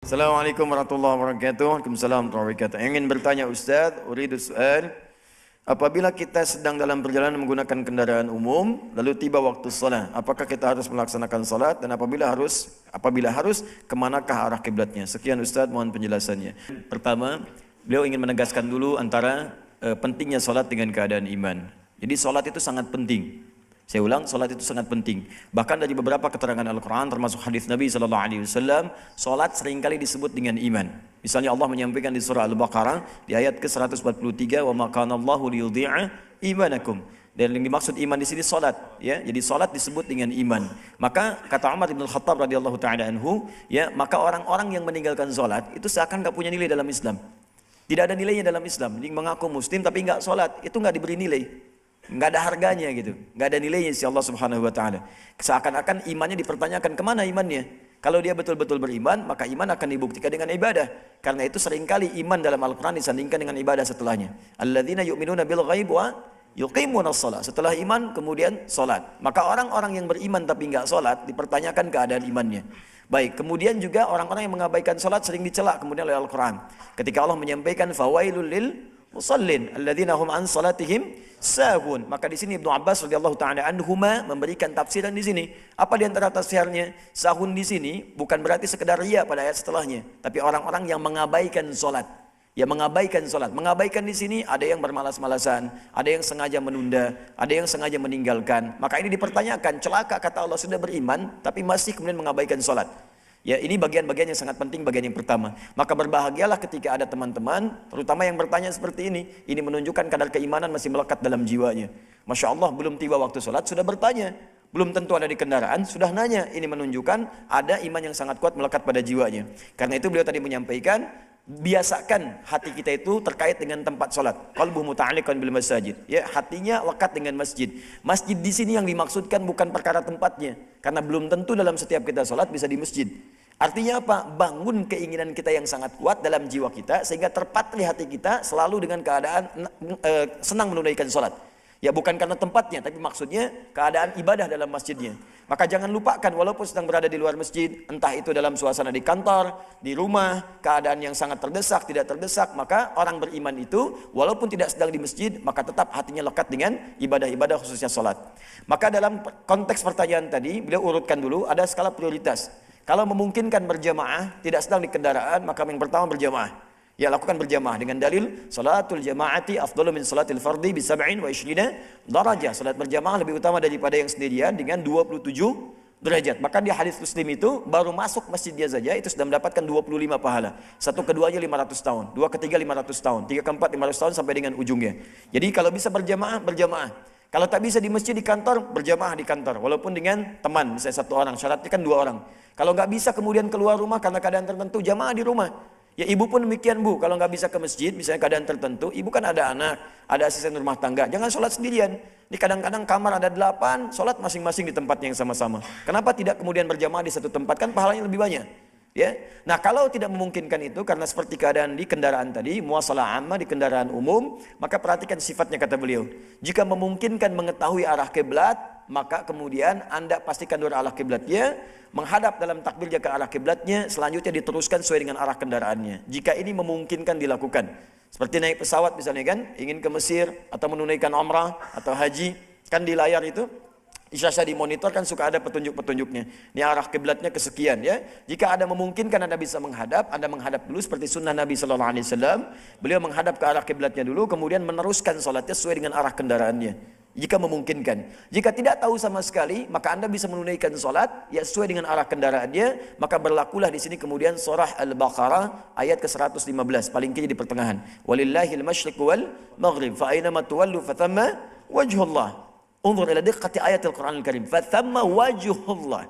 Assalamualaikum warahmatullahi wabarakatuh. Waalaikumsalam warahmatullahi wabarakatuh. Ingin bertanya Ustaz, uridu su'al. Apabila kita sedang dalam perjalanan menggunakan kendaraan umum, lalu tiba waktu salat, apakah kita harus melaksanakan salat dan apabila harus, kemanakah arah kiblatnya? Sekian Ustaz, mohon penjelasannya. Pertama, beliau ingin menegaskan dulu antara pentingnya salat dengan keadaan iman. Jadi salat itu sangat penting. Saya ulang, salat itu sangat penting. Bahkan dari beberapa keterangan Al-Quran, termasuk hadis Nabi SAW, salat seringkali disebut dengan iman. Misalnya Allah menyampaikan di surah Al-Baqarah, di ayat ke-143, wa ma kana Allahu liyudhi'a imanakum. Dan yang dimaksud iman di sini salat, ya. Jadi salat disebut dengan iman. Maka kata Umar bin Khattab radhiyallahu taala anhu, ya, maka orang-orang yang meninggalkan salat itu seakan enggak punya nilai dalam Islam. Tidak ada nilainya dalam Islam. Jadi mengaku muslim tapi enggak salat, itu enggak diberi nilai. Nggak ada harganya gitu, nggak ada nilainya si Allah Subhanahu Wa Taala. Seakan-akan imannya dipertanyakan, kemana imannya? Kalau dia betul-betul beriman, maka iman akan dibuktikan dengan ibadah. Karena itu seringkali iman dalam Al-Quran disandingkan dengan ibadah setelahnya. Alladzina yu'minuna bil ghaib wa yuqimuna shalah. Setelah iman kemudian salat. Maka orang-orang yang beriman tapi nggak salat dipertanyakan keadaan imannya. Baik, kemudian juga orang-orang yang mengabaikan salat sering dicela kemudian oleh Al-Quran. Ketika Allah menyampaikan fawailul lil musallin alladzina hum an salatihim sahun. Maka di sini Ibnu Abbas radhiyallahu taala anhuma memberikan tafsiran di sini. Apa di antara tafsirnya? Sahun di sini bukan berarti sekedar riya pada ayat setelahnya, tapi orang-orang yang mengabaikan salat. Ya, mengabaikan salat. Mengabaikan di sini ada yang bermalas-malasan, ada yang sengaja menunda, ada yang sengaja meninggalkan. Maka ini dipertanyakan, celaka kata Allah sudah beriman tapi masih kemudian mengabaikan salat. Ya, ini bagian-bagian yang sangat penting, bagian yang pertama. Maka berbahagialah ketika ada teman-teman, terutama yang bertanya seperti ini. Ini menunjukkan kadar keimanan masih melekat dalam jiwanya. Masya Allah, belum tiba waktu sholat, sudah bertanya. Belum tentu ada di kendaraan, sudah nanya. Ini menunjukkan ada iman yang sangat kuat melekat pada jiwanya. Karena itu beliau tadi menyampaikan, biasakan hati kita itu terkait dengan tempat sholat. Qalbuhu muta'alliqan bil masajid. Ya, hatinya lekat dengan masjid. Masjid di sini yang dimaksudkan bukan perkara tempatnya, karena belum tentu dalam setiap kita sholat bisa di masjid. Artinya apa? Bangun keinginan kita yang sangat kuat dalam jiwa kita sehingga terpatri hati kita selalu dengan keadaan senang menunaikan sholat. Ya, bukan karena tempatnya, tapi maksudnya keadaan ibadah dalam masjidnya. Maka jangan lupakan walaupun sedang berada di luar masjid, entah itu dalam suasana di kantor, di rumah, keadaan yang sangat terdesak, tidak terdesak, maka orang beriman itu walaupun tidak sedang di masjid, maka tetap hatinya lekat dengan ibadah-ibadah khususnya sholat. Maka dalam konteks pertanyaan tadi, beliau urutkan dulu ada skala prioritas. Kalau memungkinkan berjamaah, tidak sedang di kendaraan, maka yang pertama berjamaah. Ya, lakukan berjamaah dengan dalil salatul jamaati afdalu min salatil fardi bi 27 darajah. Salat berjamaah lebih utama daripada yang sendirian dengan 27 derajat. Bahkan di hadis Muslim itu baru masuk masjid dia saja itu sudah mendapatkan 25 pahala. Satu keduanya 500 tahun, dua ketiga 500 tahun, tiga keempat 500 tahun sampai dengan ujungnya. Jadi kalau bisa berjamaah, berjamaah. Kalau tak bisa di masjid, di kantor, berjamaah di kantor. Walaupun dengan teman, misalnya satu orang, syaratnya kan 2 orang. Kalau nggak bisa kemudian keluar rumah karena keadaan tertentu, jamaah di rumah. Ya, ibu pun demikian bu, kalau nggak bisa ke masjid, misalnya keadaan tertentu, ibu kan ada anak, ada asisten rumah tangga, jangan sholat sendirian. Ini kadang-kadang kamar ada 8, sholat masing-masing di tempatnya yang sama-sama. Kenapa tidak kemudian berjamaah di satu tempat, kan pahalanya lebih banyak. Ya, nah kalau tidak memungkinkan itu karena seperti keadaan di kendaraan tadi, muwasalah amma di kendaraan umum, maka perhatikan sifatnya kata beliau. Jika memungkinkan mengetahui arah kiblat, maka kemudian Anda pastikan dulu arah kiblatnya, menghadap dalam takbir ke arah kiblatnya, selanjutnya diteruskan sesuai dengan arah kendaraannya. Jika ini memungkinkan dilakukan, seperti naik pesawat misalnya kan, ingin ke Mesir atau menunaikan umrah atau haji, kan di layar itu Isya di monitor kan suka ada petunjuk-petunjuknya. Ini arah kiblatnya kesekian ya. Jika ada memungkinkan Anda bisa menghadap, Anda menghadap dulu seperti sunnah Nabi sallallahu alaihi wasallam. Beliau menghadap ke arah kiblatnya dulu, kemudian meneruskan salatnya sesuai dengan arah kendaraannya. Jika memungkinkan. Jika tidak tahu sama sekali, maka Anda bisa menunaikan salat ya sesuai dengan arah kendaraannya, maka berlakulah di sini kemudian surah Al-Baqarah ayat ke-115 paling kiri di pertengahan. Walillahil masyriq wal maghrib fa aina ma tuwallu fatamma wajhullah. Unzur ila diqqati ayatil Qur'anil Karim. Fathamma wajhullah.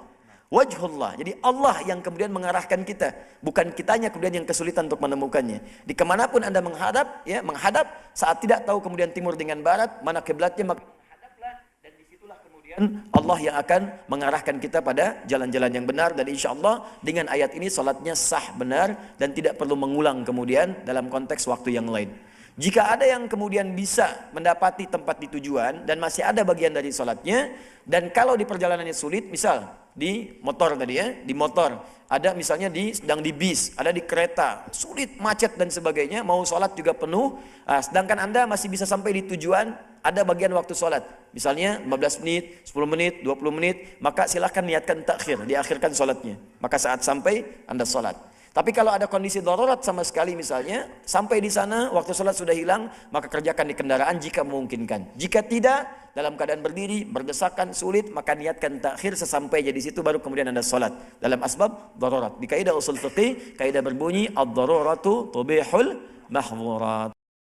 Wajhullah. Jadi Allah yang kemudian mengarahkan kita, bukan kitanya kemudian yang kesulitan untuk menemukannya. Di kemanapun Anda menghadap, ya, menghadap saat tidak tahu kemudian timur dengan barat, mana kiblatnya, maka menghadaplah dan disitulah kemudian Allah yang akan mengarahkan kita pada jalan-jalan yang benar. Dan insya Allah dengan ayat ini salatnya sah benar dan tidak perlu mengulang kemudian dalam konteks waktu yang lain. Jika ada yang kemudian bisa mendapati tempat di tujuan dan masih ada bagian dari sholatnya, dan kalau di perjalanannya sulit, misal di motor tadi ya, di motor, ada misalnya sedang di bis, ada di kereta, sulit, macet dan sebagainya, mau sholat juga penuh, sedangkan Anda masih bisa sampai di tujuan, ada bagian waktu sholat, misalnya 15 menit, 10 menit, 20 menit, maka silahkan niatkan takhir, diakhirkan sholatnya, maka saat sampai Anda sholat. Tapi kalau ada kondisi darurat sama sekali misalnya, sampai di sana waktu sholat sudah hilang, maka kerjakan di kendaraan jika memungkinkan. Jika tidak, dalam keadaan berdiri, berdesakan, sulit, maka niatkan takhir sesampainya di situ baru kemudian Anda sholat. Dalam asbab darurat. Di kaidah usul fiqih, kaidah berbunyi ad-daruratu tubihul mahdhurat.